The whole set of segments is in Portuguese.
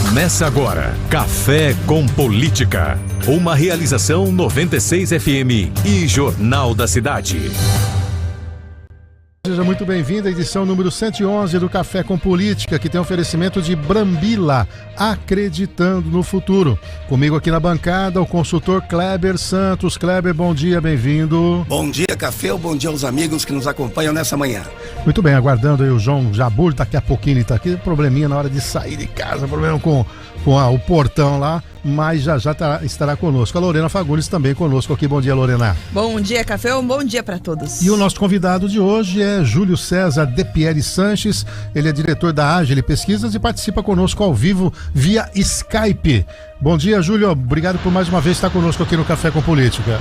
Começa agora, Café com Política. Uma realização 96 FM e Jornal da Cidade. Seja muito bem-vindo à edição número 111 do Café com Política, que tem oferecimento de Brambila, acreditando no futuro. Comigo aqui na bancada, o consultor Kleber Santos. Kleber, bom dia, bem-vindo. Bom dia, Café, bom dia aos amigos que nos acompanham nessa manhã. Muito bem, aguardando aí o João Jabur, daqui a pouquinho ele está aqui, probleminha na hora de sair de casa, problema com o portão lá, mas já estará conosco. A Lorena Fagundes também conosco aqui. Bom dia, Lorena. Bom dia, Café, bom dia para todos. E o nosso convidado de hoje é Júlio César De Pieri Sanches. Ele é diretor da Agile Pesquisas e participa conosco ao vivo via Skype. Bom dia, Júlio. Obrigado por mais uma vez estar conosco aqui no Café com Política.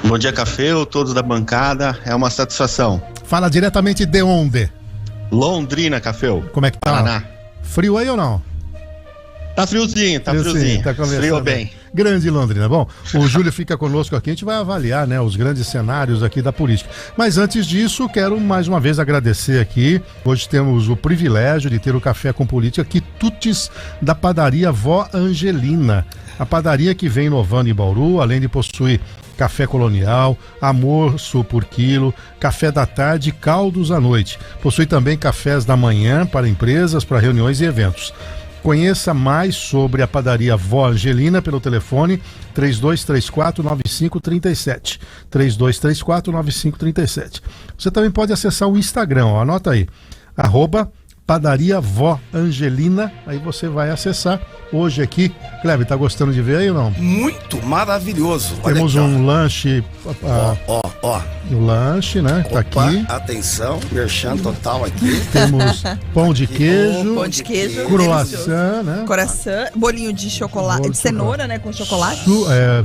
Bom dia, Café, todos da bancada. É uma satisfação. Fala diretamente de onde? Londrina, Café. Como é que tá? Paraná. Frio aí ou não? Tá friozinho. Tá Frio bem. Grande Londrina. Bom, o Júlio fica conosco aqui, a gente vai avaliar, né, os grandes cenários aqui da política. Mas antes disso, quero mais uma vez agradecer aqui. Hoje temos o privilégio de ter o Café com Política quitutes da padaria Vó Angelina. A padaria que vem inovando em Bauru, além de possuir café colonial, almoço por quilo, café da tarde e caldos à noite. Possui também cafés da manhã para empresas, para reuniões e eventos. Conheça mais sobre a padaria Vó Angelina pelo telefone 3234-9537. 3234-9537. Você também pode acessar o Instagram, ó, anota aí, @padaria Vó Angelina, aí você vai acessar. Hoje aqui, Kleber, tá gostando de ver aí ou não? Muito maravilhoso. Temos um lanche. O lanche, né? Opa, tá aqui. Atenção, merchan total aqui. Temos pão de queijo. Pão de queijo. Croissant, né? Croissant, bolinho de chocolate, de cenoura, né? Com chocolate.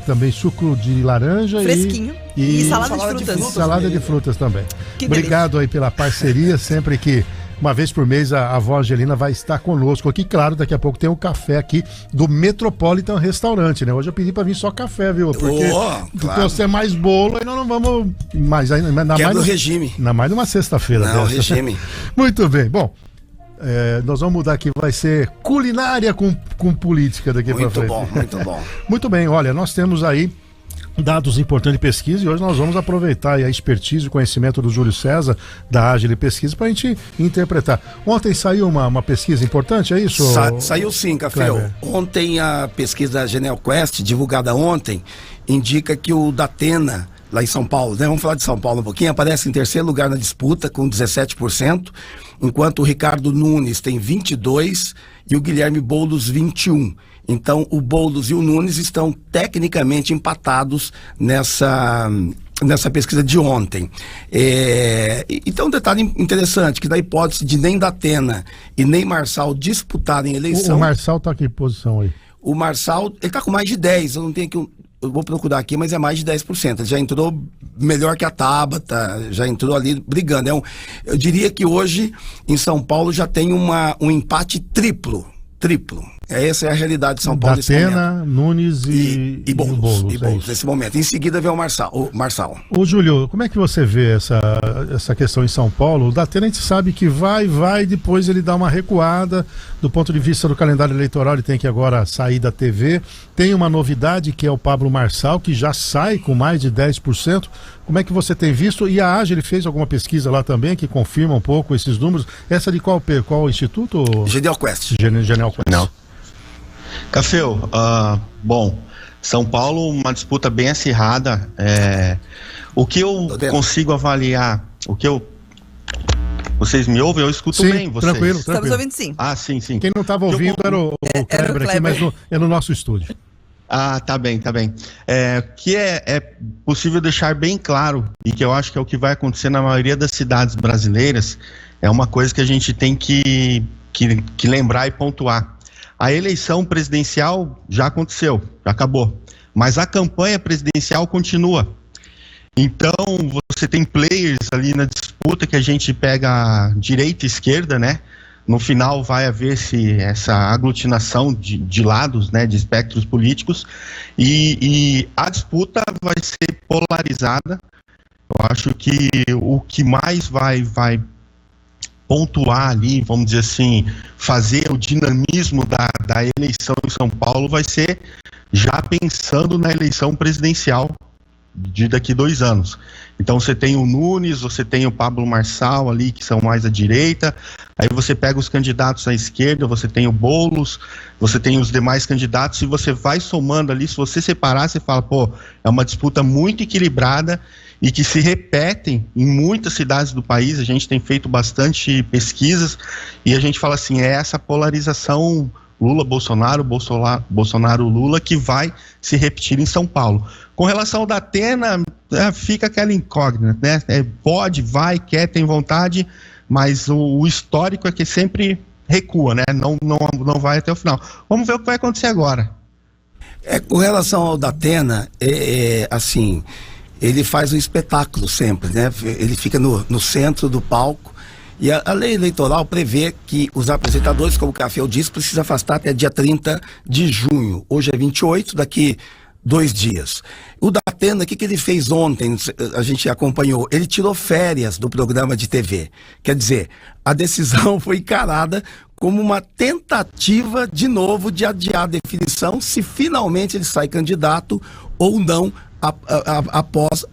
Também suco de laranja. Fresquinho. E salada de frutas. Salada de frutas também. Que Obrigado delícia. aí pela parceria, sempre que uma vez por mês a Vó Angelina vai estar conosco aqui. Claro, daqui a pouco tem um café aqui do Metropolitan Restaurante, né? Hoje eu pedi pra vir só café, viu? Porque claro. Você é mais bolo, aí nós não vamos mais. Quebra o regime. Ainda mais numa sexta-feira. Não, regime. Muito bem, bom. Nós vamos mudar aqui, vai ser culinária com política daqui pra frente. Muito bom, muito bom. Muito bem, olha, nós temos aí dados importantes de pesquisa e hoje nós vamos aproveitar a expertise e o conhecimento do Júlio César da Agile Pesquisa para a gente interpretar. Ontem saiu uma pesquisa importante, é isso? Saiu sim, Café. Ontem a pesquisa da GenialQuest, divulgada ontem, indica que o Datena, lá em São Paulo, né? Vamos falar de São Paulo um pouquinho, aparece em terceiro lugar na disputa com 17%, enquanto o Ricardo Nunes tem 22% e o Guilherme Boulos 21%. Então, o Boulos e o Nunes estão tecnicamente empatados nessa pesquisa de ontem. Então, um detalhe interessante, que na hipótese de nem Datena e nem Marçal disputarem a eleição... O Marçal está em que posição aí? O Marçal, ele está com mais de 10%, eu não tenho aqui... Eu vou procurar aqui, mas é mais de 10%. Ele já entrou melhor que a Tabata, já entrou ali brigando. Eu diria que hoje, em São Paulo, já tem um empate triplo. Essa é a realidade de São Paulo nesse momento. Datena, Nunes e Boulos nesse momento. Em seguida vem o Marçal. Ô Júlio, como é que você vê essa questão em São Paulo? O Datena a gente sabe que vai, depois ele dá uma recuada. Do ponto de vista do calendário eleitoral, ele tem que agora sair da TV. Tem uma novidade que é o Pablo Marçal, que já sai com mais de 10%. Como é que você tem visto? E a Agile fez alguma pesquisa lá também que confirma um pouco esses números. Essa de qual instituto? GenialQuest. GenialQuest. Não. Café, bom, São Paulo, uma disputa bem acirrada. O que eu consigo avaliar, vocês me ouvem? Eu escuto bem vocês. Tranquilo. Estamos ouvindo sim. Sim. Quem não estava ouvindo era o Kleber aqui, mas é no nosso estúdio. Tá bem. Que é possível deixar bem claro, e que eu acho que é o que vai acontecer na maioria das cidades brasileiras, é uma coisa que a gente tem que lembrar e pontuar. A eleição presidencial já aconteceu, já acabou, mas a campanha presidencial continua. Então, você tem players ali na disputa que a gente pega direita e esquerda, né? No final vai haver essa aglutinação de lados, né, de espectros políticos, e a disputa vai ser polarizada. Eu acho que o que mais vai pontuar ali, vamos dizer assim, fazer o dinamismo da eleição em São Paulo vai ser já pensando na eleição presidencial de daqui 2 anos. Então você tem o Nunes, você tem o Pablo Marçal ali, que são mais à direita, aí você pega os candidatos à esquerda, você tem o Boulos, você tem os demais candidatos, e você vai somando ali, se você separar, você fala, pô, é uma disputa muito equilibrada e que se repetem em muitas cidades do país. A gente tem feito bastante pesquisas e a gente fala assim, é essa polarização Lula-Bolsonaro, Bolsonaro-Lula, que vai se repetir em São Paulo. Com relação ao Datena, fica aquela incógnita, né? Pode, vai, quer, tem vontade, mas o histórico é que sempre recua, né? Não vai até o final. Vamos ver o que vai acontecer agora. Com relação ao Datena, assim, ele faz um espetáculo sempre, né? Ele fica no centro do palco. E a lei eleitoral prevê que os apresentadores, como o Café disse, precisam afastar até dia 30 de junho. Hoje é 28, daqui 2 dias. O Datena, o que ele fez ontem? A gente acompanhou. Ele tirou férias do programa de TV. Quer dizer, a decisão foi encarada como uma tentativa, de novo, de adiar a definição se finalmente ele sai candidato ou não após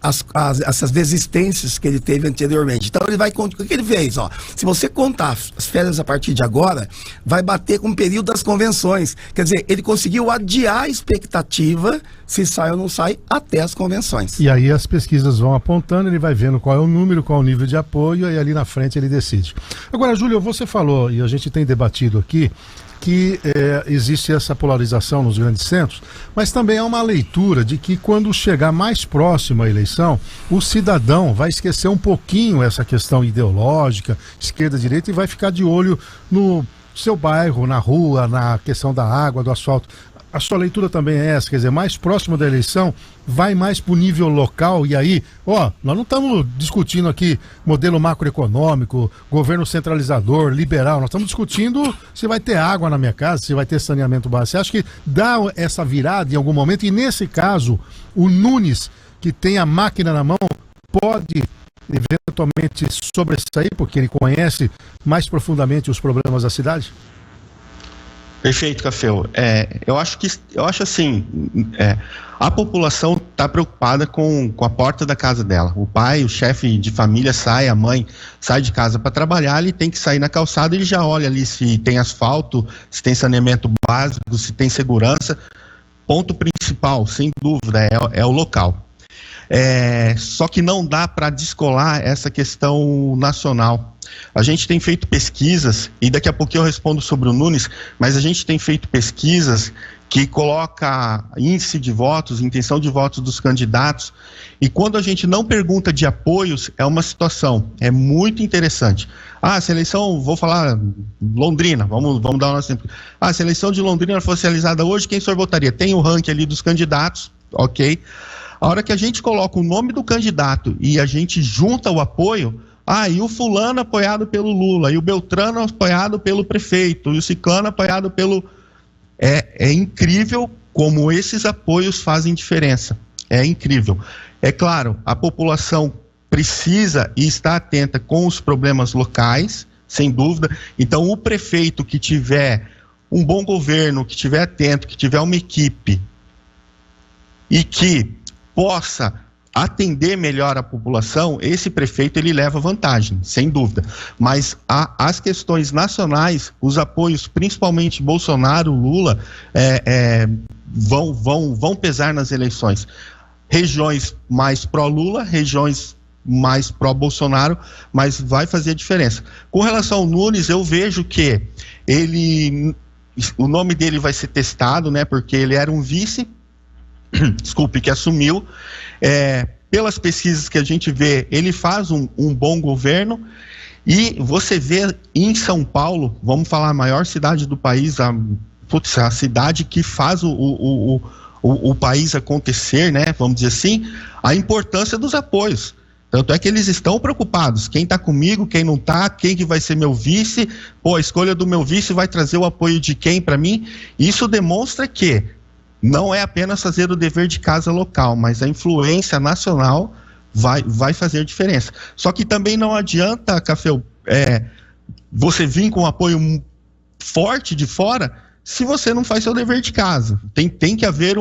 essas desistências que ele teve anteriormente. Então ele vai contar o que ele fez, ó. Se você contar as férias a partir de agora, vai bater com o período das convenções. Quer dizer, ele conseguiu adiar a expectativa, se sai ou não sai, até as convenções. E aí as pesquisas vão apontando, ele vai vendo qual é o número, qual é o nível de apoio, e ali na frente ele decide. Agora, Júlio, você falou, e a gente tem debatido aqui, que existe essa polarização nos grandes centros, mas também há uma leitura de que quando chegar mais próximo à eleição, o cidadão vai esquecer um pouquinho essa questão ideológica, esquerda-direita, e vai ficar de olho no seu bairro, na rua, na questão da água, do asfalto. A sua leitura também é essa, quer dizer, mais próximo da eleição, vai mais para o nível local, e aí, nós não estamos discutindo aqui modelo macroeconômico, governo centralizador, liberal, nós estamos discutindo se vai ter água na minha casa, se vai ter saneamento básico. Você acha que dá essa virada em algum momento? E nesse caso, o Nunes, que tem a máquina na mão, pode eventualmente sobressair, porque ele conhece mais profundamente os problemas da cidade? Perfeito, Caféu. Eu acho assim, a população está preocupada com a porta da casa dela. O pai, o chefe de família sai, a mãe sai de casa para trabalhar, ele tem que sair na calçada, ele já olha ali se tem asfalto, se tem saneamento básico, se tem segurança. Ponto principal, sem dúvida, é o local. Só que não dá para descolar essa questão nacional. A gente tem feito pesquisas, e daqui a pouquinho eu respondo sobre o Nunes, mas a gente tem feito pesquisas que coloca índice de votos, intenção de votos dos candidatos, e quando a gente não pergunta de apoios, é uma situação, é muito interessante. Se a eleição, vou falar Londrina, vamos dar um exemplo. Se a eleição de Londrina fosse realizada hoje, quem o senhor votaria? Tem o ranking ali dos candidatos, ok? A hora que a gente coloca o nome do candidato e a gente junta o apoio, e o fulano apoiado pelo Lula, e o Beltrano apoiado pelo prefeito, e o ciclano apoiado pelo... É incrível como esses apoios fazem diferença. É incrível. É claro, a população precisa e está atenta com os problemas locais, sem dúvida. Então, o prefeito que tiver um bom governo, que estiver atento, que tiver uma equipe e que possa atender melhor a população, esse prefeito ele leva vantagem, sem dúvida. Mas as questões nacionais, os apoios, principalmente Bolsonaro, Lula, vão pesar nas eleições. Regiões mais pró-Lula, regiões mais pró-Bolsonaro, mas vai fazer a diferença. Com relação ao Nunes, eu vejo que o nome dele vai ser testado, né? Porque ele era um vice, que assumiu. Pelas pesquisas que a gente vê, ele faz um bom governo, e você vê em São Paulo, vamos falar a maior cidade do país, a cidade que faz o país acontecer, né? Vamos dizer assim, a importância dos apoios. Tanto é que eles estão preocupados, quem está comigo, quem não está, quem que vai ser meu vice, a escolha do meu vice vai trazer o apoio de quem para mim. Isso demonstra que não é apenas fazer o dever de casa local, mas a influência nacional vai fazer diferença. Só que também não adianta, Café, você vir com um apoio forte de fora se você não faz seu dever de casa. Tem que haver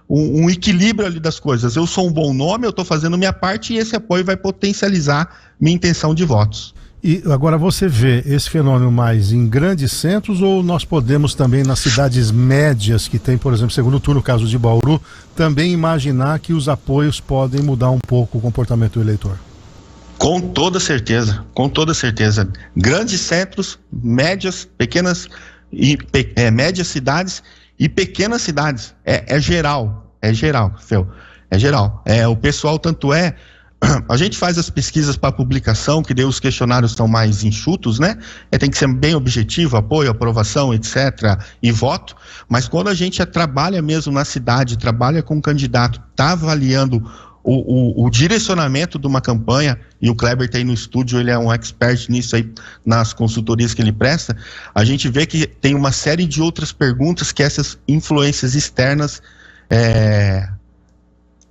um equilíbrio ali das coisas. Eu sou um bom nome, eu estou fazendo minha parte e esse apoio vai potencializar minha intenção de votos. E agora você vê esse fenômeno mais em grandes centros ou nós podemos também nas cidades médias que tem, por exemplo, segundo turno, o caso de Bauru, também imaginar que os apoios podem mudar um pouco o comportamento do eleitor? Com toda certeza, com toda certeza. Grandes centros, médias, pequenas e médias cidades e pequenas cidades. É geral, Fel. É geral. O pessoal, tanto é, a gente faz as pesquisas para publicação, que daí os questionários estão mais enxutos, né? Tem que ser bem objetivo, apoio, aprovação, etc. e voto, mas quando a gente trabalha mesmo na cidade, trabalha com o candidato, está avaliando o direcionamento de uma campanha, e o Kleber tem no estúdio, ele é um expert nisso aí, nas consultorias que ele presta, a gente vê que tem uma série de outras perguntas que essas influências externas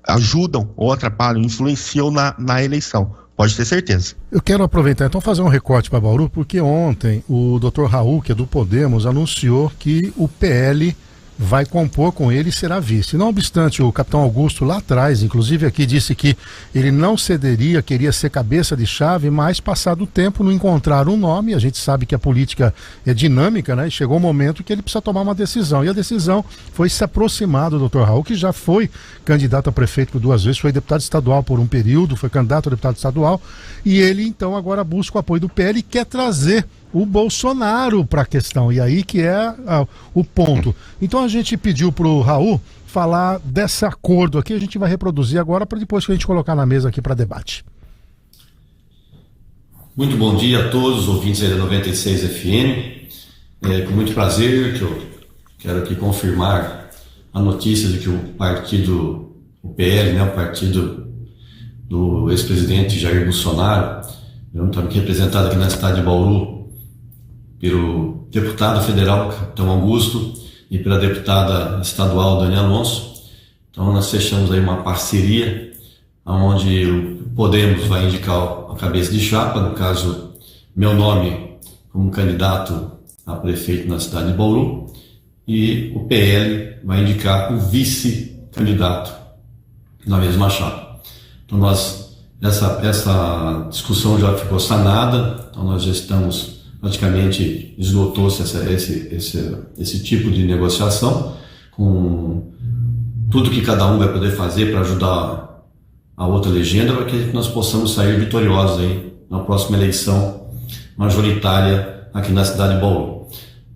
ajudam ou atrapalham, influenciam na eleição. Pode ter certeza. Eu quero aproveitar, então, fazer um recorte para Bauru, porque ontem o Dr. Raul, que é do Podemos, anunciou que o PL vai compor com ele e será vice. Não obstante, o capitão Augusto lá atrás, inclusive aqui, disse que ele não cederia, queria ser cabeça de chave, mas passado o tempo não encontraram um nome. A gente sabe que a política é dinâmica, né? E chegou o momento que ele precisa tomar uma decisão. E a decisão foi se aproximar do Dr. Raul, que já foi candidato a prefeito por 2 vezes, foi deputado estadual por um período, foi candidato a deputado estadual, e ele então agora busca o apoio do PL e quer trazer o Bolsonaro para a questão, e aí que é o ponto. Então a gente pediu para o Raul falar desse acordo aqui, a gente vai reproduzir agora para depois que a gente colocar na mesa aqui para debate. Muito bom dia a todos os ouvintes aí da 96 FM. Com muito prazer que eu quero aqui confirmar a notícia de que o partido, o PL, né, o partido do ex-presidente Jair Bolsonaro, está representado aqui na cidade de Bauru pelo deputado federal Capitão Augusto e pela deputada estadual Dani Alonso. Então nós fechamos aí uma parceria onde o Podemos vai indicar a cabeça de chapa, no caso meu nome como candidato a prefeito na cidade de Bauru, e o PL vai indicar o vice-candidato na mesma chapa. Então essa discussão já ficou sanada, então nós já estamos praticamente esgotou-se esse tipo de negociação, com tudo que cada um vai poder fazer para ajudar a outra legenda, para que nós possamos sair vitoriosos aí na próxima eleição majoritária aqui na cidade de Bauru.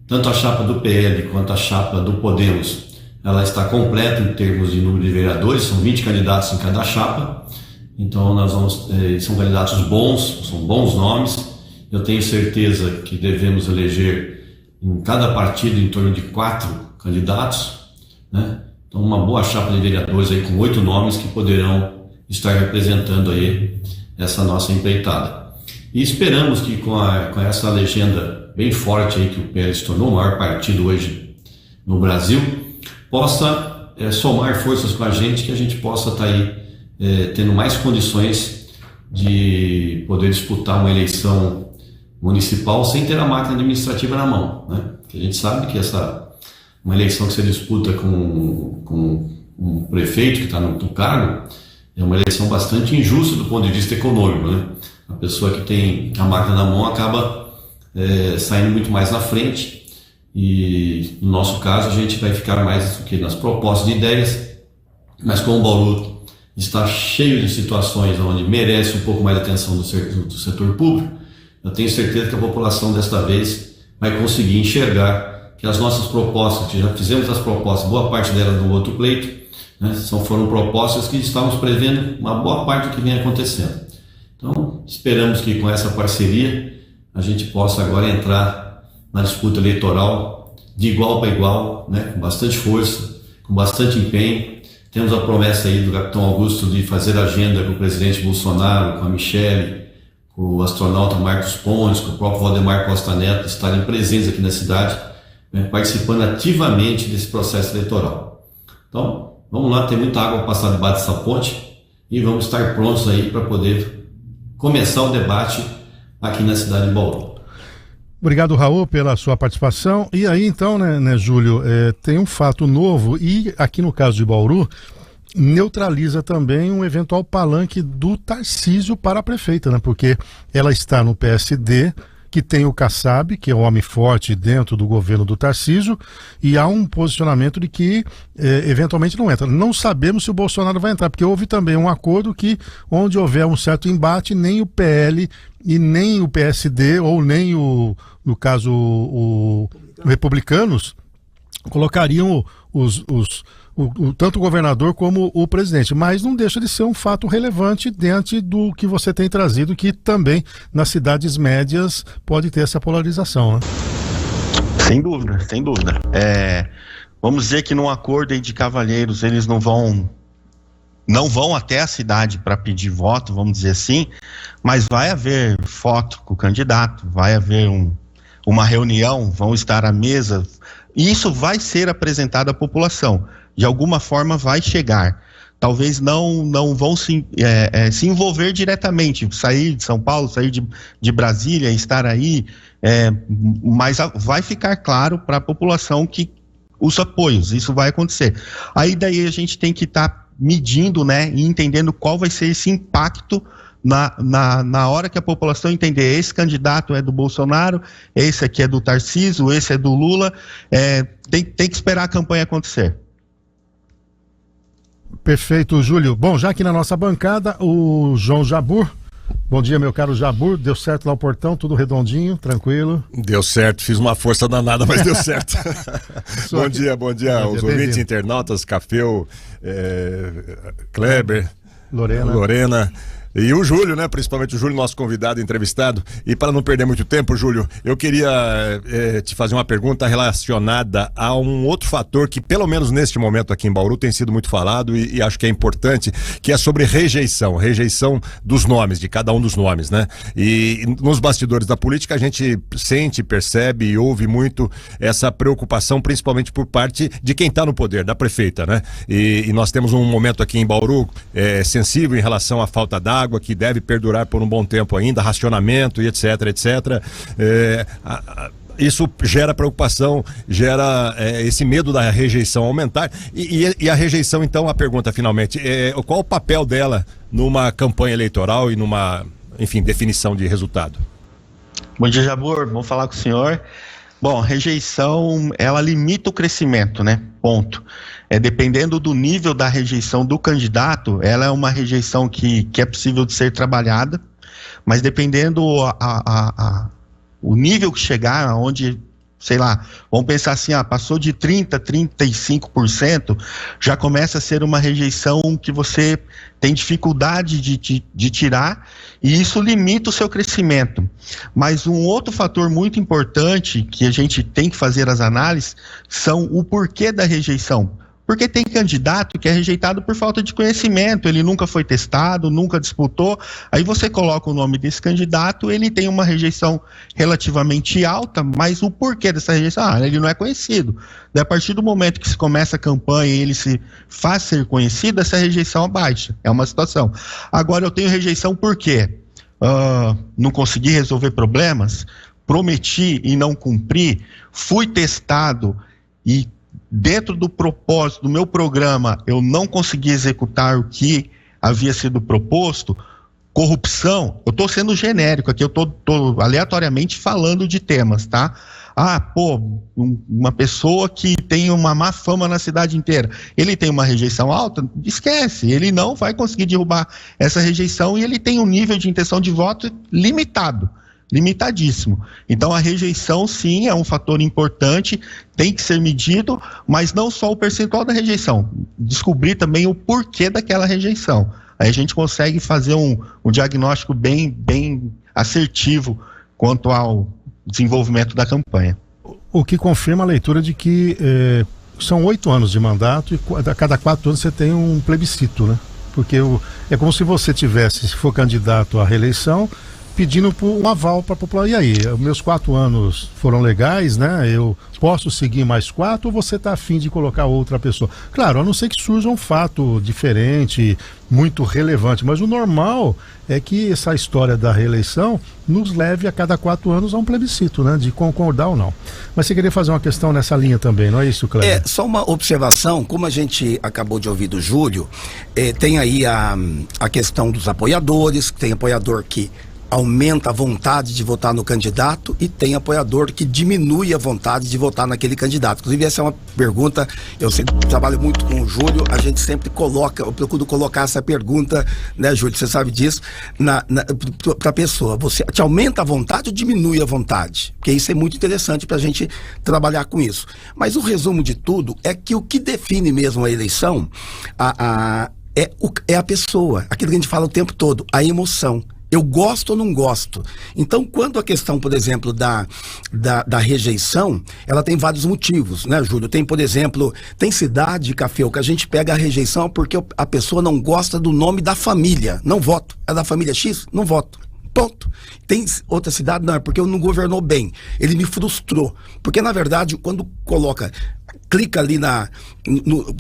Tanto a chapa do PL quanto a chapa do Podemos, ela está completa em termos de número de vereadores, são 20 candidatos em cada chapa, então nós são candidatos bons, são bons nomes. Eu tenho certeza que devemos eleger em cada partido em torno de 4 candidatos, né? Então uma boa chapa de vereadores aí com 8 nomes que poderão estar representando aí essa nossa empreitada. E esperamos que com essa legenda bem forte aí que o PL se tornou o maior partido hoje no Brasil, possa somar forças com a gente, que a gente possa estar aí tendo mais condições de poder disputar uma eleição municipal sem ter a máquina administrativa na mão, né? Porque a gente sabe que uma eleição que você disputa com um prefeito que está no cargo é uma eleição bastante injusta do ponto de vista econômico, né? A pessoa que tem a máquina na mão acaba saindo muito mais na frente, e no nosso caso a gente vai ficar mais do que nas propostas de ideias, mas como o Bauru está cheio de situações onde merece um pouco mais de atenção do setor público, eu tenho certeza que a população desta vez vai conseguir enxergar que as nossas propostas, que já fizemos as propostas, boa parte delas no outro pleito, né, foram propostas que estávamos prevendo uma boa parte do que vem acontecendo. Então, esperamos que com essa parceria a gente possa agora entrar na disputa eleitoral de igual para igual, né, com bastante força, com bastante empenho. Temos a promessa aí do capitão Augusto de fazer agenda com o presidente Bolsonaro, com a Michele, com o astronauta Marcos Pontes, com o próprio Valdemar Costa Neto, estarem presentes aqui na cidade, né, participando ativamente desse processo eleitoral. Então, vamos lá, tem muita água para passar debaixo dessa ponte e vamos estar prontos aí para poder começar o debate aqui na cidade de Bauru. Obrigado, Raul, pela sua participação. E aí, então, né, Júlio, tem um fato novo e, aqui no caso de Bauru, neutraliza também um eventual palanque do Tarcísio para a prefeita, né? Porque ela está no PSD, que tem o Kassab, que é um homem forte dentro do governo do Tarcísio, e há um posicionamento de que eventualmente não entra. Não sabemos se o Bolsonaro vai entrar, porque houve também um acordo que, onde houver um certo embate, nem o PL e nem o PSD, ou nem no caso o Republicanos, colocariam tanto o governador como o presidente, mas não deixa de ser um fato relevante diante do que você tem trazido, que também nas cidades médias pode ter essa polarização, né? Sem dúvida, sem dúvida. Vamos dizer que num acordo aí de cavalheiros eles não vão até a cidade para pedir voto, vamos dizer assim, mas vai haver foto com o candidato, vai haver uma reunião, vão estar à mesa, e isso vai ser apresentado à população. De alguma forma vai chegar. Talvez não vão se envolver diretamente, sair de São Paulo, sair de Brasília, estar aí, mas vai ficar claro para a população que os apoios, isso vai acontecer. Aí daí a gente tem que estar medindo, né, e entendendo qual vai ser esse impacto na hora que a população entender, esse candidato é do Bolsonaro, esse aqui é do Tarcísio, esse é do Lula, tem que esperar a campanha acontecer. Perfeito, Júlio. Bom, já aqui na nossa bancada, o João Jabur. Bom dia, meu caro Jabur. Deu certo lá o portão, tudo redondinho, tranquilo? Deu certo, fiz uma força danada, mas deu certo. Bom dia aos ouvintes, internautas, Cafeu, Kleber, Lorena. E o Júlio, né? Principalmente o Júlio, nosso convidado, entrevistado. E para não perder muito tempo, Júlio, eu queria te fazer uma pergunta relacionada a um outro fator que, pelo menos neste momento aqui em Bauru, tem sido muito falado e acho que é importante, que é sobre rejeição dos nomes, de cada um dos nomes, né? E nos bastidores da política a gente sente, percebe e ouve muito essa preocupação, principalmente por parte de quem está no poder, da prefeita, né? E nós temos um momento aqui em Bauru sensível em relação à falta d'água, que deve perdurar por um bom tempo ainda, racionamento e etc. Isso gera preocupação, gera esse medo da rejeição aumentar. E a rejeição, então, a pergunta finalmente, qual o papel dela numa campanha eleitoral e numa, enfim, definição de resultado? Bom dia, Jabur, vamos falar com o senhor. Bom, rejeição, ela limita o crescimento, né? Ponto. Dependendo do nível da rejeição do candidato, ela é uma rejeição que é possível de ser trabalhada, mas dependendo o nível que chegar, onde, sei lá, vamos pensar assim, passou de 30%, 35%, já começa a ser uma rejeição que você tem dificuldade de tirar, e isso limita o seu crescimento. Mas um outro fator muito importante que a gente tem que fazer as análises são o porquê da rejeição. Porque tem candidato que é rejeitado por falta de conhecimento, ele nunca foi testado, nunca disputou, aí você coloca o nome desse candidato, ele tem uma rejeição relativamente alta, mas o porquê dessa rejeição? Ele não é conhecido. Daí, a partir do momento que se começa a campanha e ele se faz ser conhecido, essa rejeição baixa, é uma situação. Agora, eu tenho rejeição por quê? Não consegui resolver problemas, prometi e não cumpri, fui testado e dentro do propósito do meu programa eu não consegui executar o que havia sido proposto. Corrupção, eu estou sendo genérico aqui, eu estou aleatoriamente falando de temas, tá? Uma pessoa que tem uma má fama na cidade inteira, ele tem uma rejeição alta, esquece, ele não vai conseguir derrubar essa rejeição e ele tem um nível de intenção de voto limitadíssimo. Então a rejeição sim é um fator importante, tem que ser medido, mas não só o percentual da rejeição, descobrir também o porquê daquela rejeição. Aí a gente consegue fazer um diagnóstico bem assertivo quanto ao desenvolvimento da campanha. O que confirma a leitura de que são 8 anos de mandato e a cada 4 anos você tem um plebiscito, né? Porque é como se você tivesse, se for candidato à reeleição, pedindo por um aval para a população. E aí, meus 4 anos foram legais, né? Eu posso seguir mais 4 ou você está afim de colocar outra pessoa? Claro, a não ser que surja um fato diferente, muito relevante, mas o normal é que essa história da reeleição nos leve a cada 4 anos a um plebiscito, né? De concordar ou não. Mas você queria fazer uma questão nessa linha também, não é isso, Cléber? Só uma observação, como a gente acabou de ouvir do Júlio, tem aí a questão dos apoiadores, tem apoiador que aumenta a vontade de votar no candidato e tem apoiador que diminui a vontade de votar naquele candidato. Inclusive, essa é uma pergunta, eu sempre trabalho muito com o Júlio, a gente sempre eu procuro colocar essa pergunta, né, Júlio, você sabe disso, para a pessoa. Você te aumenta a vontade ou diminui a vontade? Porque isso é muito interessante para a gente trabalhar com isso. Mas o resumo de tudo é que o que define mesmo a eleição é a pessoa, aquilo que a gente fala o tempo todo, a emoção. Eu gosto ou não gosto? Então, quando a questão, por exemplo, da rejeição, ela tem vários motivos, né, Júlio? Tem, por exemplo, tem cidade, Café, que a gente pega a rejeição porque a pessoa não gosta do nome da família. Não voto. É da família X? Não voto. Ponto. Tem outra cidade? Não, é porque eu não governou bem. Ele me frustrou. Porque, na verdade, quando clica ali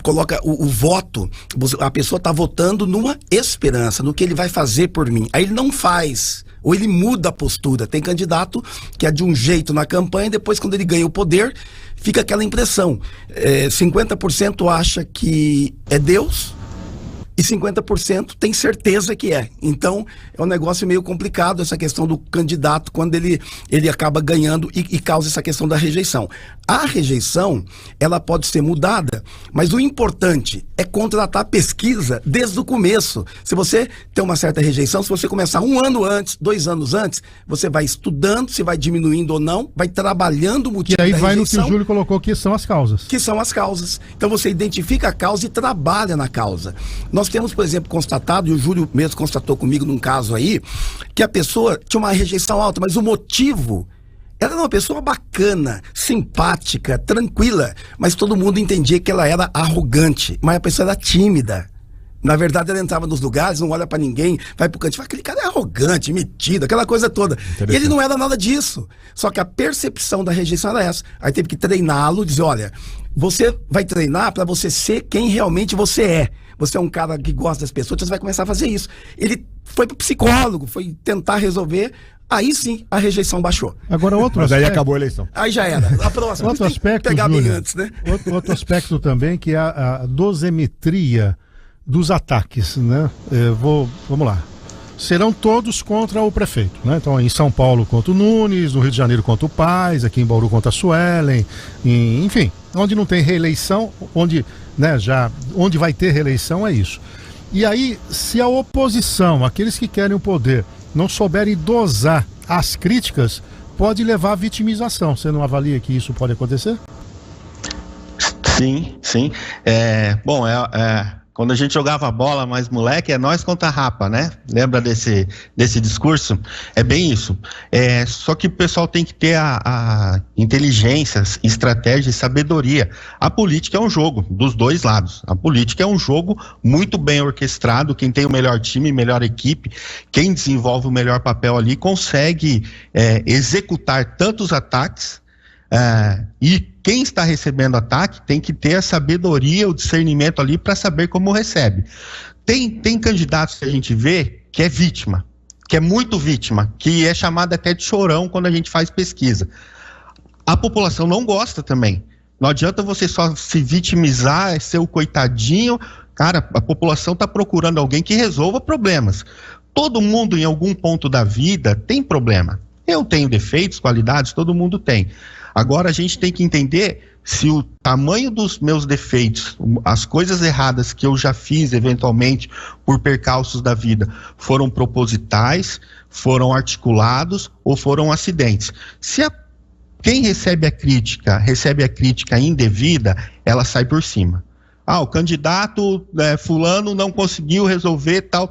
coloca o voto, a pessoa está votando numa esperança, no que ele vai fazer por mim. Aí ele não faz, ou ele muda a postura. Tem candidato que é de um jeito na campanha, depois quando ele ganha o poder, fica aquela impressão. 50% acha que é Deus e 50% tem certeza que é. Então, é um negócio meio complicado essa questão do candidato quando ele acaba ganhando e causa essa questão da rejeição. A rejeição, ela pode ser mudada, mas o importante é contratar pesquisa desde o começo. Se você tem uma certa rejeição, se você começar 1 ano antes, 2 anos antes, você vai estudando, se vai diminuindo ou não, vai trabalhando o motivo da rejeição. E aí vai no que o Júlio colocou, que são as causas. Que são as causas. Então você identifica a causa e trabalha na causa. Nós temos, por exemplo, constatado, e o Júlio mesmo constatou comigo num caso aí, que a pessoa tinha uma rejeição alta, mas o motivo, ela era uma pessoa bacana, simpática, tranquila, mas todo mundo entendia que ela era arrogante, mas a pessoa era tímida. Na verdade, ela entrava nos lugares, não olha pra ninguém, vai pro canto, fala, aquele cara é arrogante, metido, aquela coisa toda. E ele não era nada disso. Só que a percepção da rejeição era essa. Aí teve que treiná-lo, dizer, olha, você vai treinar pra você ser quem realmente você é. Você é um cara que gosta das pessoas, você vai começar a fazer isso. Ele foi pro psicólogo, foi tentar resolver. Aí sim, a rejeição baixou. Agora outro Mas aspecto, aí acabou a eleição. Aí já era. A próxima. Outro aspecto, pegar Júlio, bem antes, né? Outro aspecto também, que é a dosimetria dos ataques, né? Vamos lá. Serão todos contra o prefeito, né? Então, em São Paulo contra o Nunes, no Rio de Janeiro contra o Paes, aqui em Bauru contra a Suelen, enfim, onde não tem reeleição, onde vai ter reeleição é isso. E aí, se a oposição, aqueles que querem o poder, não souberem dosar as críticas, pode levar à vitimização. Você não avalia que isso pode acontecer? Sim. Quando a gente jogava bola mais moleque, é nós contra a rapa, né? Lembra desse discurso? É bem isso. Só que o pessoal tem que ter a inteligência, estratégia e sabedoria. A política é um jogo dos dois lados. A política é um jogo muito bem orquestrado. Quem tem o melhor time, melhor equipe, quem desenvolve o melhor papel ali, consegue executar tantos ataques. E quem está recebendo ataque tem que ter a sabedoria, o discernimento ali para saber como recebe. Tem candidatos que a gente vê que é vítima, que é muito vítima, que é chamado até de chorão quando a gente faz pesquisa. A população não gosta também. Não adianta você só se vitimizar, ser o coitadinho. Cara, a população está procurando alguém que resolva problemas. Todo mundo em algum ponto da vida tem problema. Eu tenho defeitos, qualidades, todo mundo tem. Agora a gente tem que entender se o tamanho dos meus defeitos, as coisas erradas que eu já fiz eventualmente por percalços da vida, foram propositais, foram articulados ou foram acidentes. Se quem recebe a crítica indevida, ela sai por cima. O candidato fulano não conseguiu resolver tal.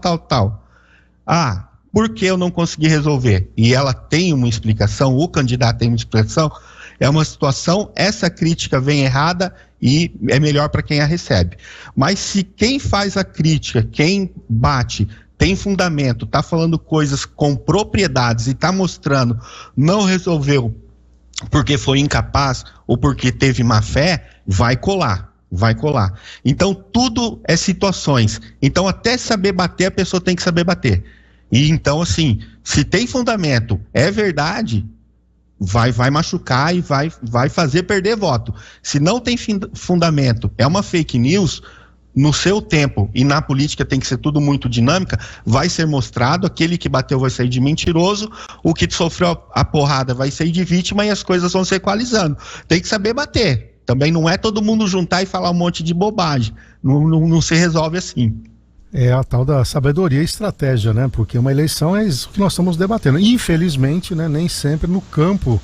Por que eu não consegui resolver? E ela tem uma explicação, o candidato tem uma explicação. É uma situação, essa crítica vem errada e é melhor para quem a recebe. Mas se quem faz a crítica, quem bate, tem fundamento, está falando coisas com propriedades e está mostrando não resolveu porque foi incapaz ou porque teve má fé, vai colar. Então tudo é situações. Então até saber bater, a pessoa tem que saber bater. E então assim, se tem fundamento, é verdade, vai machucar e vai fazer perder voto. Se não tem fundamento, é uma fake news, no seu tempo, e na política tem que ser tudo muito dinâmica, vai ser mostrado, aquele que bateu vai sair de mentiroso, o que sofreu a porrada vai sair de vítima e as coisas vão se equalizando. Tem que saber bater. Também não é todo mundo juntar e falar um monte de bobagem. Não se resolve assim. É a tal da sabedoria e estratégia, né? Porque uma eleição é isso que nós estamos debatendo. Infelizmente, né, nem sempre no campo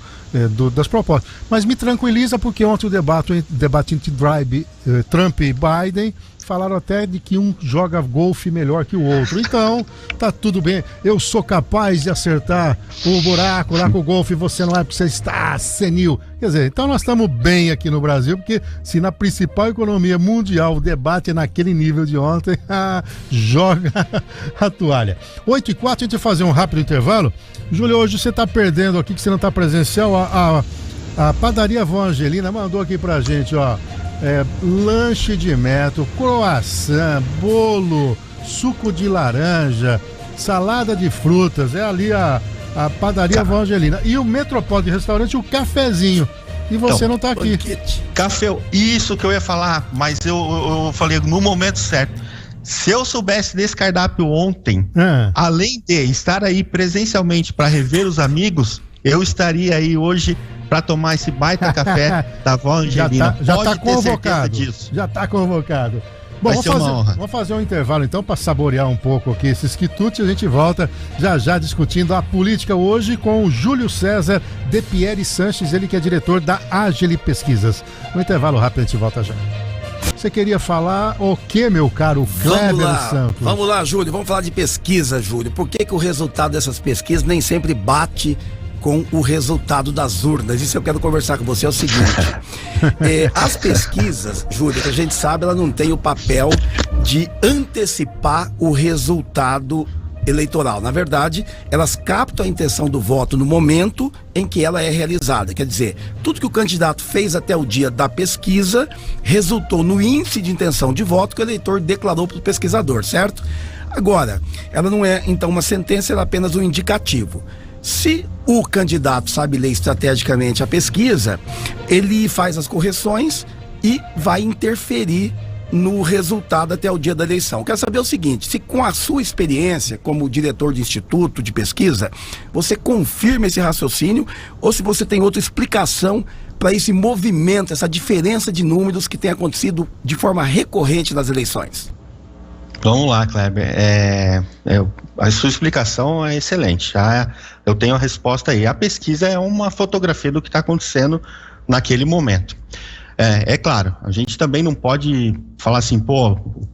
das propostas. Mas me tranquiliza porque ontem o debate entre Trump e Biden falaram até de que um joga golfe melhor que o outro. Então, tá tudo bem. Eu sou capaz de acertar o buraco lá com o golfe e você não é porque você está senil. Quer dizer, então nós estamos bem aqui no Brasil, porque se na principal economia mundial o debate é naquele nível de ontem, joga a toalha. 8h04, a gente vai fazer um rápido intervalo. Júlio, hoje você está perdendo aqui, que você não está presencial. A padaria Vó Angelina mandou aqui pra gente, ó. Lanche de metro, croissant, bolo, suco de laranja, salada de frutas. É ali a padaria Vó Angelina. E o Metropole de Restaurante, o cafezinho. E você não tá aqui. Café, isso que eu ia falar, mas eu falei no momento certo. Se eu soubesse desse cardápio ontem, além de estar aí presencialmente para rever os amigos, eu estaria aí hoje para tomar esse baita café da Vó Angelina. Já tá convocado. Já tá convocado. Bom, vamos fazer um intervalo então para saborear um pouco aqui esses quitutes e a gente volta já discutindo a política hoje com o Júlio César de Pieri Sanches, ele que é diretor da Agile Pesquisas. No intervalo rápido a gente volta já. Você queria falar o que, meu caro Kleber Santos? Vamos lá, Júlio, vamos falar de pesquisa, Júlio. Por que o resultado dessas pesquisas nem sempre bate com o resultado das urnas? Isso eu quero conversar com você, é o seguinte. As pesquisas, Júlio, que a gente sabe, ela não tem o papel de antecipar o resultado eleitoral. Na verdade, elas captam a intenção do voto no momento em que ela é realizada. Quer dizer, tudo que o candidato fez até o dia da pesquisa resultou no índice de intenção de voto que o eleitor declarou para o pesquisador, certo? Agora, ela não é, então, uma sentença, ela é apenas um indicativo. Se o candidato sabe ler estrategicamente a pesquisa, ele faz as correções e vai interferir no resultado até o dia da eleição. Quero saber o seguinte, se com a sua experiência como diretor de instituto de pesquisa, você confirma esse raciocínio ou se você tem outra explicação para esse movimento, essa diferença de números que tem acontecido de forma recorrente nas eleições. Vamos lá, Kleber. A sua explicação é excelente. Eu tenho a resposta aí. A pesquisa é uma fotografia do que está acontecendo naquele momento. É claro, a gente também não pode falar assim,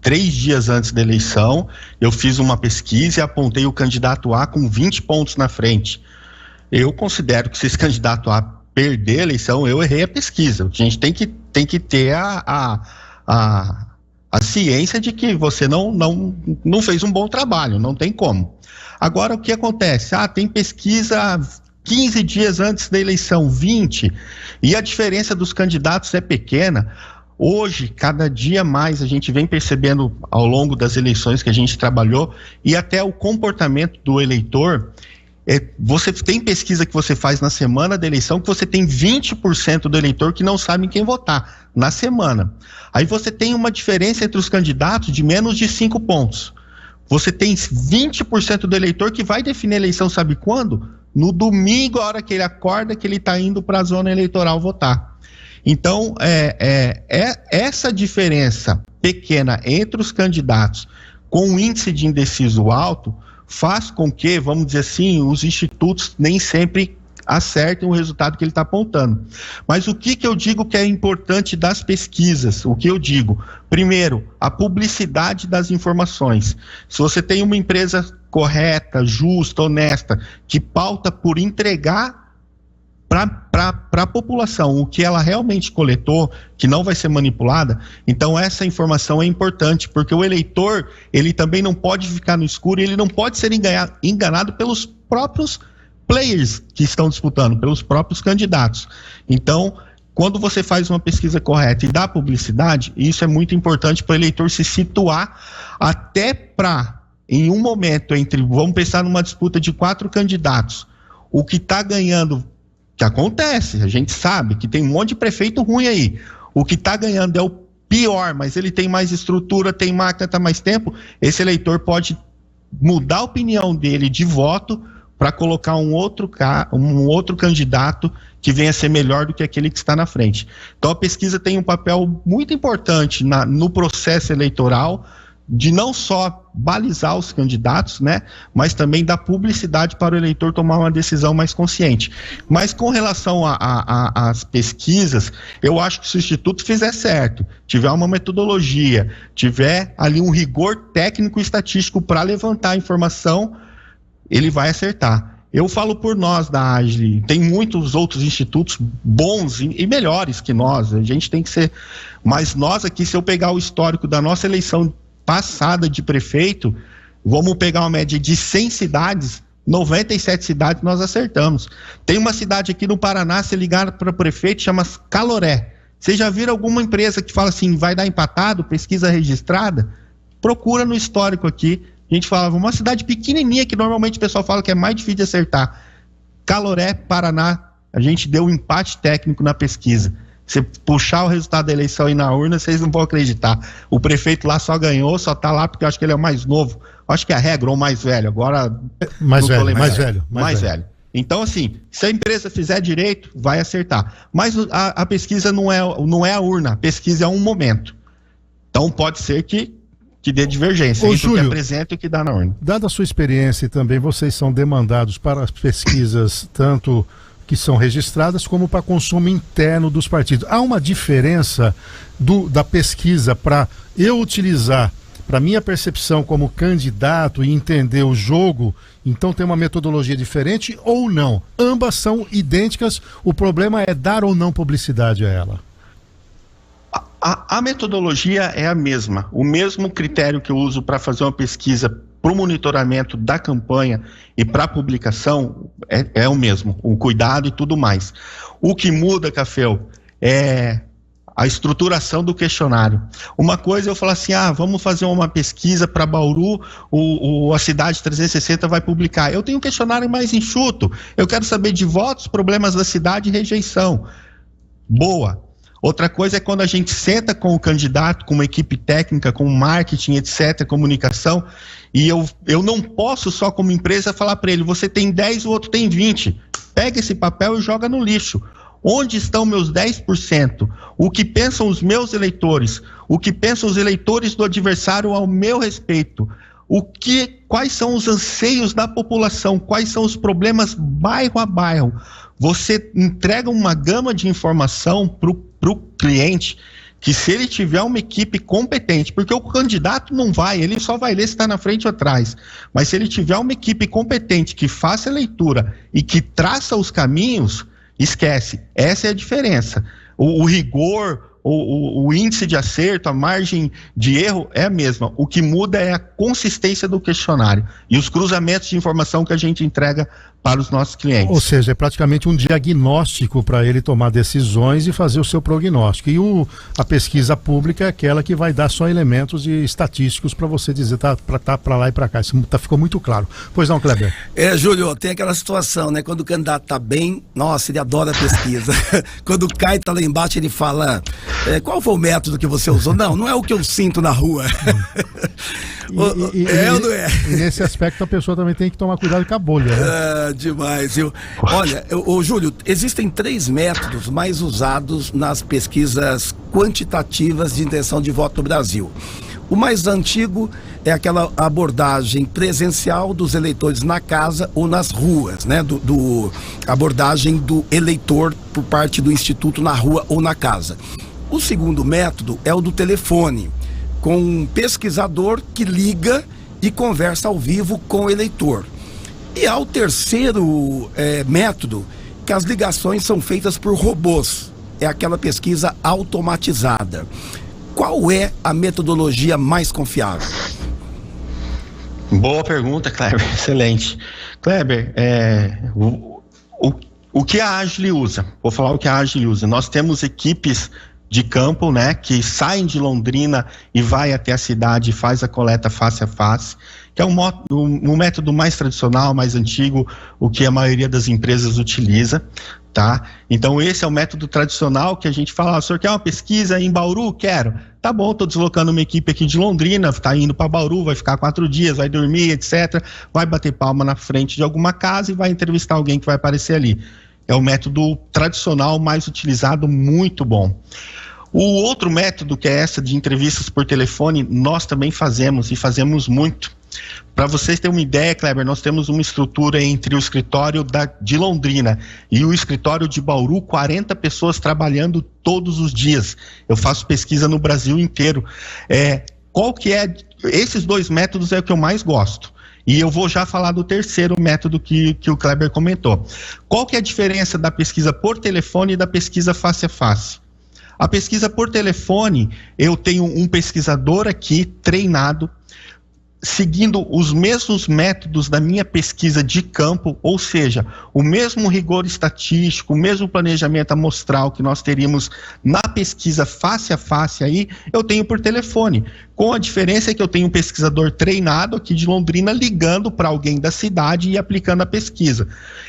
3 dias antes da eleição, eu fiz uma pesquisa e apontei o candidato A com 20 pontos na frente. Eu considero que se esse candidato A perder a eleição, eu errei a pesquisa. A gente tem que ter a ciência de que você não fez um bom trabalho, não tem como. Agora, o que acontece? Tem pesquisa 15 dias antes da eleição, 20, e a diferença dos candidatos é pequena. Hoje, cada dia mais, a gente vem percebendo ao longo das eleições que a gente trabalhou, e até o comportamento do eleitor. Você tem pesquisa que você faz na semana da eleição que você tem 20% do eleitor que não sabe em quem votar na semana. Aí você tem uma diferença entre os candidatos de menos de 5 pontos. Você tem 20% do eleitor que vai definir a eleição, sabe quando? No domingo, a hora que ele acorda, que ele está indo para a zona eleitoral votar. Então, essa diferença pequena entre os candidatos com um índice de indeciso alto faz com que, vamos dizer assim, os institutos nem sempre acertem o resultado que ele está apontando. Mas o que eu digo que é importante das pesquisas? O que eu digo? Primeiro, a publicidade das informações. Se você tem uma empresa correta, justa, honesta, que pauta por entregar para a população o que ela realmente coletou, que não vai ser manipulada. Então essa informação é importante, porque o eleitor, ele também não pode ficar no escuro, ele não pode ser enganado pelos próprios players que estão disputando, pelos próprios candidatos. Então, quando você faz uma pesquisa correta e dá publicidade, isso é muito importante para o eleitor se situar, até para, em um momento entre, vamos pensar numa disputa de 4 candidatos, o que está ganhando, que acontece, a gente sabe que tem um monte de prefeito ruim aí, o que está ganhando é o pior, mas ele tem mais estrutura, tem máquina, está mais tempo, esse eleitor pode mudar a opinião dele de voto para colocar um outro candidato que venha a ser melhor do que aquele que está na frente. Então a pesquisa tem um papel muito importante no processo eleitoral, de não só balizar os candidatos, né, mas também dar publicidade para o eleitor tomar uma decisão mais consciente. Mas com relação às pesquisas, eu acho que se o Instituto fizer certo, tiver uma metodologia, tiver ali um rigor técnico e estatístico para levantar a informação, ele vai acertar. Eu falo por nós da Agile, tem muitos outros institutos bons e melhores que nós, a gente tem que ser, mas nós aqui, se eu pegar o histórico da nossa eleição passada de prefeito, vamos pegar uma média de 100 cidades, 97 cidades nós acertamos. Tem uma cidade aqui no Paraná, se ligar para o prefeito, chama Caloré. Vocês já viram alguma empresa que fala assim, vai dar empatado, pesquisa registrada? Procura no histórico aqui. A gente falava, uma cidade pequenininha que normalmente o pessoal fala que é mais difícil de acertar. Caloré, Paraná, a gente deu um empate técnico na pesquisa. Você puxar o resultado da eleição aí na urna, vocês não vão acreditar. O prefeito lá só ganhou, só tá lá porque eu acho que ele é o mais novo. Eu acho que é a regra, ou mais velho. Agora. Mais velho. Então, assim, se a empresa fizer direito, vai acertar. Mas a pesquisa não é a urna, a pesquisa é um momento. Então pode ser que dê divergência entre o que apresenta e o que dá na urna. Dada a sua experiência e também vocês são demandados para as pesquisas, tanto que são registradas como para consumo interno dos partidos. Há uma diferença da pesquisa para eu utilizar, para minha percepção como candidato e entender o jogo, então tem uma metodologia diferente ou não? Ambas são idênticas, o problema é dar ou não publicidade a ela. A metodologia é a mesma, o mesmo critério que eu uso para fazer uma pesquisa para o monitoramento da campanha e para a publicação é o mesmo, o cuidado e tudo mais. O que muda, Caféu, é a estruturação do questionário. Uma coisa eu falo assim, vamos fazer uma pesquisa para Bauru, a Cidade 360 vai publicar. Eu tenho um questionário mais enxuto, eu quero saber de votos, problemas da cidade e rejeição. Boa. Outra coisa é quando a gente senta com o candidato, com uma equipe técnica, com marketing, etc., comunicação, e eu não posso só como empresa falar para ele, você tem 10, o outro tem 20. Pega esse papel e joga no lixo. Onde estão meus 10%? O que pensam os meus eleitores? O que pensam os eleitores do adversário ao meu respeito? Quais são os anseios da população? Quais são os problemas bairro a bairro? Você entrega uma gama de informação para o cliente, que se ele tiver uma equipe competente, porque o candidato não vai, ele só vai ler se está na frente ou atrás, mas se ele tiver uma equipe competente que faça a leitura e que traça os caminhos, esquece, essa é a diferença. O rigor, o índice de acerto, a margem de erro é a mesma. O que muda é a consistência do questionário e os cruzamentos de informação que a gente entrega para os nossos clientes. Ou seja, é praticamente um diagnóstico para ele tomar decisões e fazer o seu prognóstico. E a pesquisa pública é aquela que vai dar só elementos estatísticos para você dizer tá para lá e para cá. Isso ficou muito claro. Pois não, Kleber? Júlio, tem aquela situação, né? Quando o candidato tá bem, nossa, ele adora a pesquisa. Quando cai, tá lá embaixo, ele fala, qual foi o método que você usou? Não é o que eu sinto na rua. Ou não é? E nesse aspecto a pessoa também tem que tomar cuidado com a bolha, né? Demais, viu? Olha, Júlio, existem 3 métodos mais usados nas pesquisas quantitativas de intenção de voto no Brasil. O mais antigo é aquela abordagem presencial dos eleitores na casa ou nas ruas, né? Abordagem do eleitor por parte do instituto na rua ou na casa. O segundo método é o do telefone, com um pesquisador que liga e conversa ao vivo com o eleitor. E há o terceiro método, que as ligações são feitas por robôs. É aquela pesquisa automatizada. Qual é a metodologia mais confiável? Boa pergunta, Kleber. Excelente. Kleber, o que a Agile usa? Vou falar o que a Agile usa. Nós temos equipes de campo, né, que saem de Londrina e vai até a cidade e faz a coleta face a face, que é um método mais tradicional, mais antigo, o que a maioria das empresas utiliza, tá? Então esse é o método tradicional que a gente fala, o senhor quer uma pesquisa em Bauru? Quero. Tá bom, tô deslocando uma equipe aqui de Londrina, tá indo para Bauru, vai ficar 4 dias, vai dormir, etc. Vai bater palma na frente de alguma casa e vai entrevistar alguém que vai aparecer ali. É o método tradicional mais utilizado, muito bom. O outro método, que é essa de entrevistas por telefone, nós também fazemos, e fazemos muito. Para vocês terem uma ideia, Kleber, nós temos uma estrutura entre o escritório de Londrina e o escritório de Bauru, 40 pessoas trabalhando todos os dias. Eu faço pesquisa no Brasil inteiro. Qual que é? Esses 2 métodos é o que eu mais gosto. E eu vou já falar do terceiro método que o Kleber comentou. Qual que é a diferença da pesquisa por telefone e da pesquisa face a face? A pesquisa por telefone, eu tenho um pesquisador aqui treinado, seguindo os mesmos métodos da minha pesquisa de campo, ou seja, o mesmo rigor estatístico, o mesmo planejamento amostral que nós teríamos na pesquisa face a face aí, eu tenho por telefone. Com a diferença que eu tenho um pesquisador treinado aqui de Londrina ligando para alguém da cidade e aplicando a pesquisa.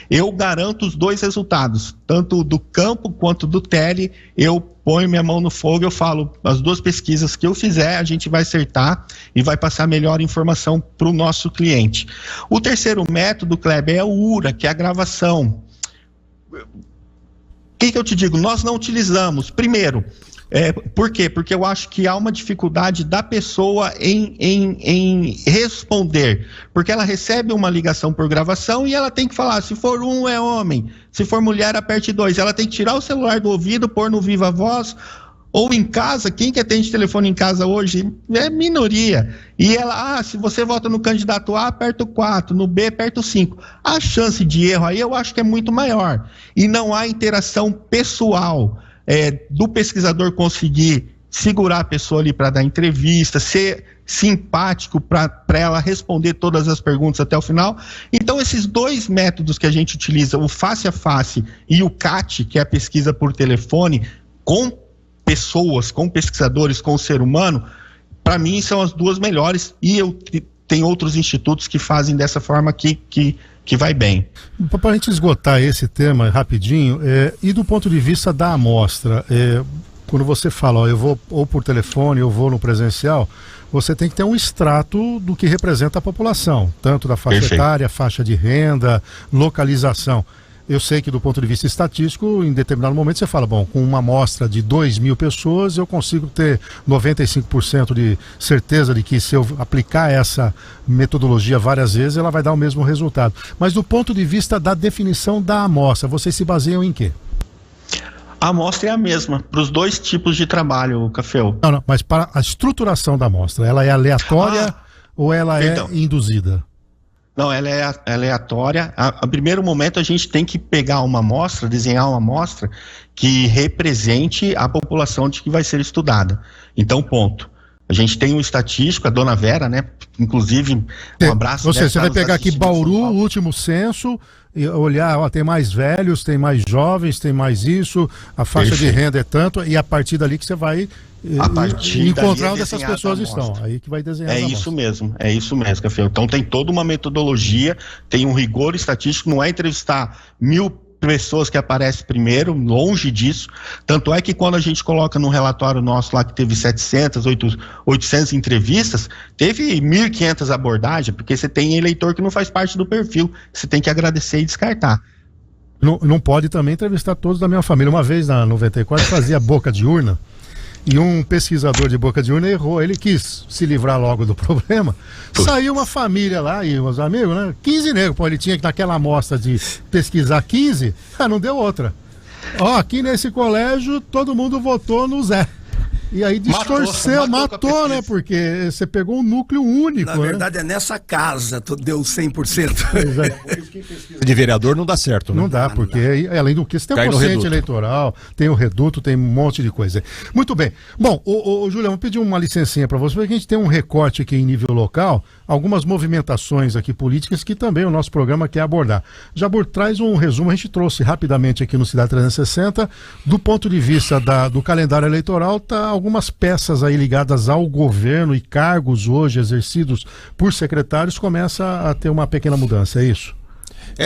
Eu garanto os 2 resultados, tanto do campo quanto do tele. Eu ponho minha mão no fogo, eu falo, as 2 pesquisas que eu fizer, a gente vai acertar e vai passar melhor informação para o nosso cliente. O terceiro método, Kleber, é o URA, que é a gravação. O que eu te digo? Nós não utilizamos. Primeiro, por quê? Porque eu acho que há uma dificuldade da pessoa em responder, porque ela recebe uma ligação por gravação e ela tem que falar, se for 1 é homem, se for mulher aperte 2, ela tem que tirar o celular do ouvido, pôr no viva voz, ou em casa, quem que atende telefone em casa hoje é minoria, e ela, se você vota no candidato A, aperta o 4, no B, aperta o 5, a chance de erro aí eu acho que é muito maior, e não há interação pessoal, do pesquisador conseguir segurar a pessoa ali para dar entrevista, ser simpático para ela responder todas as perguntas até o final. Então esses 2 métodos que a gente utiliza, o face a face e o CAT, que é a pesquisa por telefone, com pessoas, com pesquisadores, com o ser humano, para mim são as 2 melhores, e tem outros institutos que fazem dessa forma que vai bem. Para a gente esgotar esse tema rapidinho, e do ponto de vista da amostra, quando você fala, eu vou ou por telefone, eu vou no presencial, você tem que ter um extrato do que representa a população, tanto da faixa etária, faixa de renda, localização. Eu sei que do ponto de vista estatístico, em determinado momento você fala, bom, com uma amostra de 2.000 pessoas, eu consigo ter 95% de certeza de que se eu aplicar essa metodologia várias vezes, ela vai dar o mesmo resultado. Mas do ponto de vista da definição da amostra, vocês se baseiam em quê? A amostra é a mesma, para os 2 tipos de trabalho, Caféu. Não, mas para a estruturação da amostra, ela é aleatória ou ela é induzida? Não, ela é aleatória. A primeiro momento a gente tem que pegar uma amostra, desenhar uma amostra que represente a população de que vai ser estudada. Então, ponto. A gente tem um estatístico, a dona Vera, né? Inclusive, um abraço. Ou seja, você vai pegar aqui Bauru, o último censo, e olhar, tem mais velhos, tem mais jovens, tem mais isso, a faixa de renda é tanto, e a partir dali que você vai encontrar onde essas pessoas estão. Aí que vai desenhar. É isso mesmo, Café. Então tem toda uma metodologia, tem um rigor estatístico, não é entrevistar 1.000 pessoas que aparecem primeiro, longe disso. Tanto é que quando a gente coloca no relatório nosso lá que teve 700, 800 entrevistas, teve 1.500 abordagens, porque você tem eleitor que não faz parte do perfil, você tem que agradecer e descartar. Não pode também entrevistar todos da mesma família. Uma vez na 94 fazia boca de urna, e um pesquisador de boca de urna errou, ele quis se livrar logo do problema, saiu uma família lá e os amigos, né, 15 negros, ele tinha que naquela amostra de pesquisar 15, não deu outra. Aqui nesse colégio todo mundo votou no Zé. E aí distorceu, matou, né? Porque você pegou um núcleo único. Na verdade, é nessa casa, deu 100%. De vereador não dá certo, né? Não dá, porque além do que, você tem o quociente eleitoral, tem o reduto, tem um monte de coisa. Muito bem. Bom, Júlio, vou pedir uma licencinha para você, porque a gente tem um recorte aqui em nível local, algumas movimentações aqui políticas que também o nosso programa quer abordar. Jabur, traz um resumo, a gente trouxe rapidamente aqui no Cidade 360, do ponto de vista do calendário eleitoral, tá algumas peças aí ligadas ao governo e cargos hoje exercidos por secretários começa a ter uma pequena mudança, é isso?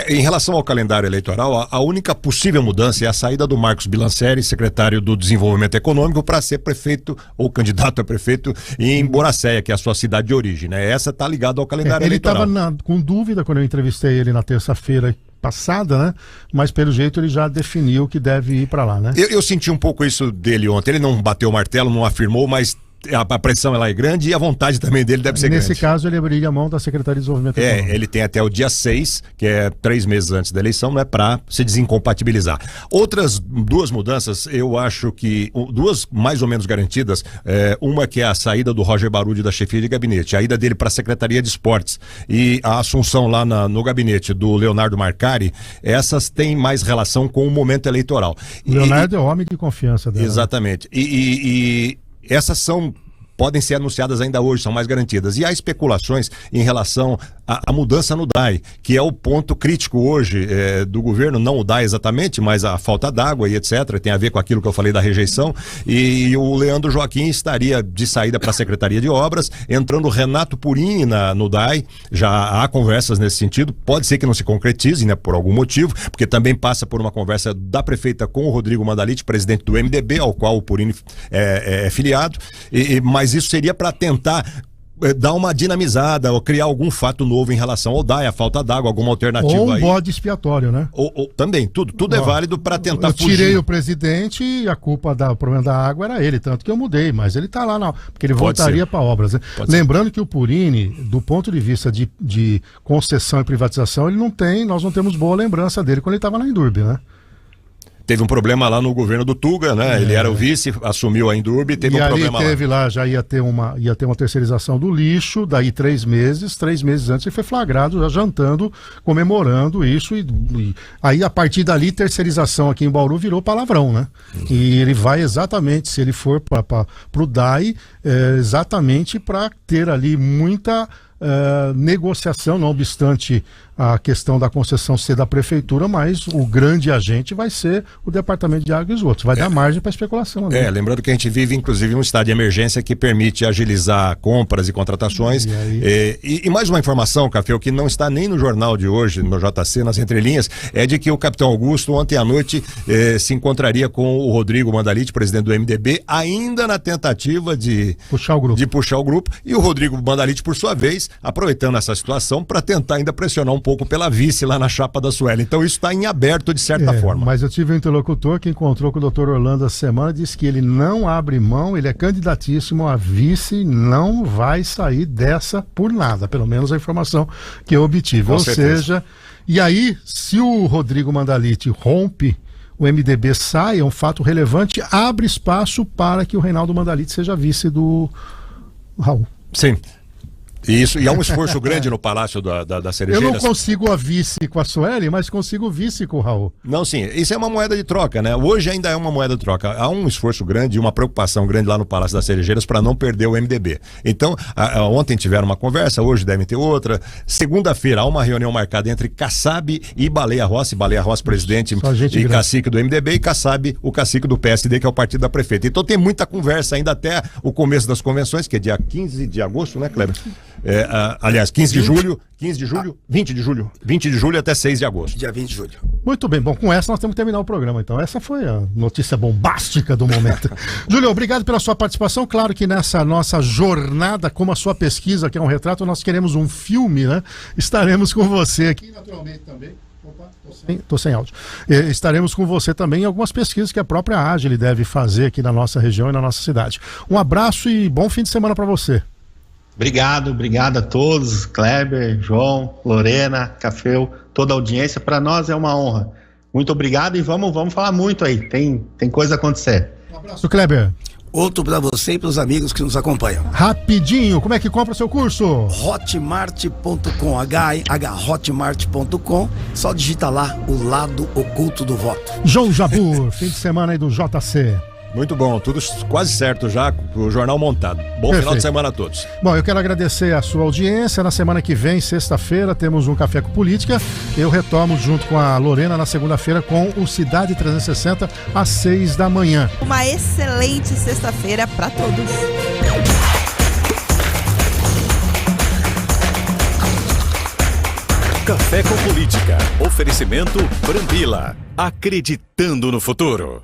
Em relação ao calendário eleitoral, a única possível mudança é a saída do Marcos Bilancieri, secretário do Desenvolvimento Econômico, para ser prefeito ou candidato a prefeito em Boracéia, que é a sua cidade de origem, né? Essa está ligada ao calendário eleitoral. Ele estava com dúvida quando eu entrevistei ele na terça-feira passada, né? Mas pelo jeito ele já definiu que deve ir para lá, né? Eu senti um pouco isso dele ontem. Ele não bateu o martelo, não afirmou, mas a pressão ela é grande e a vontade também dele deve ser grande. Nesse caso, ele abriria a mão da Secretaria de Desenvolvimento Econômico. Ele tem até o dia 6, que é 3 meses antes da eleição, né, para se desincompatibilizar. Outras duas mudanças, eu acho que duas mais ou menos garantidas, uma que é a saída do Roger Barudy da chefia de gabinete, a ida dele para a Secretaria de Esportes e a assunção lá no gabinete do Leonardo Marcari, essas têm mais relação com o momento eleitoral. O Leonardo é homem de confiança dela. Exatamente. E essas podem ser anunciadas ainda hoje, são mais garantidas. E há especulações em relação à mudança no DAI, que é o ponto crítico hoje do governo, não o DAI exatamente, mas a falta d'água e etc. Tem a ver com aquilo que eu falei da rejeição. E o Leandro Joaquim estaria de saída para a Secretaria de Obras, entrando o Renato Purini no DAI. Já há conversas nesse sentido, pode ser que não se concretize, né, por algum motivo, porque também passa por uma conversa da prefeita com o Rodrigo Mandaliti, presidente do MDB, ao qual o Purini é filiado, mas isso seria para tentar dar uma dinamizada ou criar algum fato novo em relação ao DAI, a falta d'água, alguma alternativa ou um aí. bode expiatório, né? Ou também, tudo é válido para tentar fugir. Eu tirei o presidente e a culpa do problema da água era ele, tanto que eu mudei, mas ele tá lá, porque ele voltaria para obras. Né? Lembrando que o Purini, do ponto de vista de concessão e privatização, nós não temos boa lembrança dele quando ele estava na Indurb, né? Teve um problema lá no governo do Tuga, né? Ele era o vice, assumiu a Indurb e teve um problema lá. E teve lá, já ia ter uma terceirização do lixo, daí 3 meses antes ele foi flagrado já jantando, comemorando isso e aí a partir dali terceirização aqui em Bauru virou palavrão, né? E ele vai exatamente, se ele for para o DAI, exatamente para ter ali muita negociação, não obstante a questão da concessão ser da prefeitura, mas o grande agente vai ser o Departamento de Água e Esgotos. Vai dar margem para especulação. Né? Lembrando que a gente vive, inclusive, um estado de emergência que permite agilizar compras e contratações. E mais uma informação, Café, que não está nem no jornal de hoje, no JC, nas entrelinhas, é de que o capitão Augusto, ontem à noite, se encontraria com o Rodrigo Mandaliti, presidente do MDB, ainda na tentativa de puxar o grupo. E o Rodrigo Mandaliti, por sua vez, aproveitando essa situação para tentar ainda pressionar um pouco pela vice lá na chapa da Sueli. Então isso está em aberto de certa forma. Mas eu tive um interlocutor que encontrou com o Dr. Orlando essa semana, disse que ele não abre mão, ele é candidatíssimo a vice, não vai sair dessa por nada, pelo menos a informação que eu obtive. Ou seja, e aí, se o Rodrigo Mandaliti rompe, o MDB sai, é um fato relevante, abre espaço para que o Reinaldo Mandaliti seja vice do Raul. Sim. Isso, e há um esforço grande no Palácio da Cerejeiras. Eu não consigo a vice com a Sueli, mas consigo o vice com o Raul. Não, sim, isso é uma moeda de troca, né? Hoje ainda é uma moeda de troca. Há um esforço grande e uma preocupação grande lá no Palácio das Cerejeiras para não perder o MDB. Então, ontem tiveram uma conversa, hoje devem ter outra. Segunda-feira há uma reunião marcada entre Kassab e Baleia Rossi, presidente e cacique do MDB, e Kassab, o cacique do PSD, que é o partido da prefeita. Então tem muita conversa ainda até o começo das convenções, que é dia 15 de agosto, né, Kleber? Aliás, 20 de julho até 6 de agosto. Dia 20 de julho. Muito bem, bom, com essa nós temos que terminar o programa, então essa foi a notícia bombástica do momento. Júlio, obrigado pela sua participação, claro que nessa nossa jornada, como a sua pesquisa, que é um retrato, nós queremos um filme, né? Estaremos com você aqui, naturalmente também. Opa, tô sem áudio. Estaremos com você também em algumas pesquisas que a própria Agile deve fazer aqui na nossa região e na nossa cidade. Um abraço e bom fim de semana para você. Obrigado a todos, Kleber, João, Lorena, Cafeu, toda a audiência. Para nós é uma honra. Muito obrigado e vamos falar muito aí. Tem coisa a acontecer. Um abraço, Kleber. Outro para você e para os amigos que nos acompanham. Rapidinho, como é que compra o seu curso? Hotmart.com, hotmart.com, só digita lá o lado oculto do voto. João Jabur, fim de semana aí do JC. Muito bom, tudo quase certo já, o jornal montado. Bom Perfeito. final de semana a todos. Bom, eu quero agradecer a sua audiência. Na semana que vem, sexta-feira, temos um Café com Política. Eu retomo junto com a Lorena na segunda-feira com o Cidade 360 às 6 da manhã. Uma excelente sexta-feira para todos. Café com Política. Oferecimento Brambila. Acreditando no futuro.